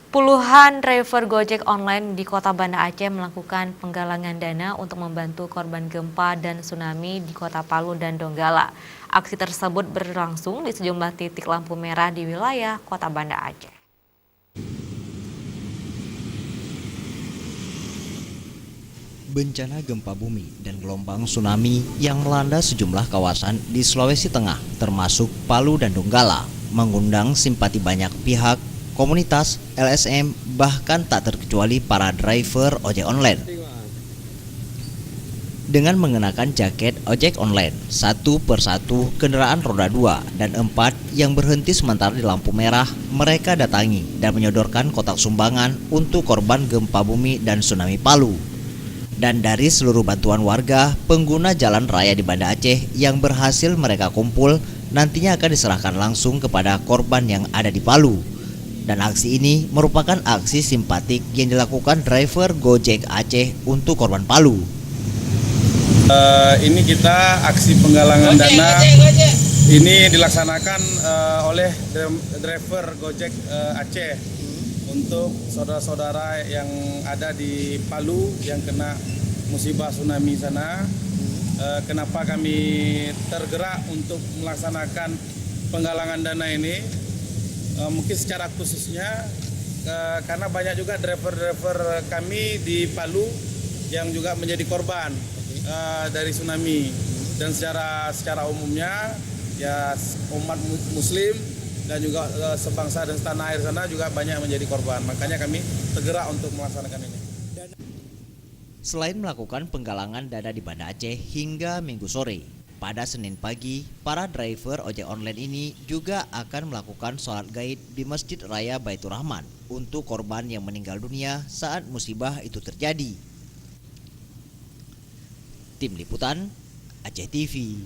Puluhan driver Gojek online di Kota Banda Aceh melakukan penggalangan dana untuk membantu korban gempa dan tsunami di Kota Palu dan Donggala. Aksi tersebut berlangsung di sejumlah titik lampu merah di wilayah Kota Banda Aceh. Bencana gempa bumi dan gelombang tsunami yang melanda sejumlah kawasan di Sulawesi Tengah, termasuk Palu dan Donggala, mengundang simpati banyak pihak, komunitas, LSM, bahkan tak terkecuali para driver ojek online. Dengan mengenakan jaket ojek online, satu persatu kendaraan roda 2 dan 4 yang berhenti sementara di lampu merah, mereka datangi dan menyodorkan kotak sumbangan untuk korban gempa bumi dan tsunami Palu. Dan dari seluruh bantuan warga, pengguna jalan raya di Banda Aceh yang berhasil mereka kumpul nantinya akan diserahkan langsung kepada korban yang ada di Palu. Dan aksi ini merupakan aksi simpatik yang dilakukan driver Gojek Aceh untuk korban Palu. Ini kita aksi penggalangan dana ini dilaksanakan oleh driver Gojek Aceh untuk saudara-saudara yang ada di Palu yang kena musibah tsunami sana. Kenapa kami tergerak untuk melaksanakan penggalangan dana ini? Mungkin secara khususnya karena banyak juga driver-driver kami di Palu yang juga menjadi korban dari tsunami, dan secara umumnya ya umat muslim dan juga sebangsa dan setanah air sana juga banyak menjadi korban. Makanya kami tergerak untuk melaksanakan ini. Selain melakukan penggalangan dana di Banda Aceh hingga Minggu sore, pada Senin pagi, para driver ojek online ini juga akan melakukan sholat gaib di Masjid Raya Baitur Rahman untuk korban yang meninggal dunia saat musibah itu terjadi. Tim Liputan, Aceh TV.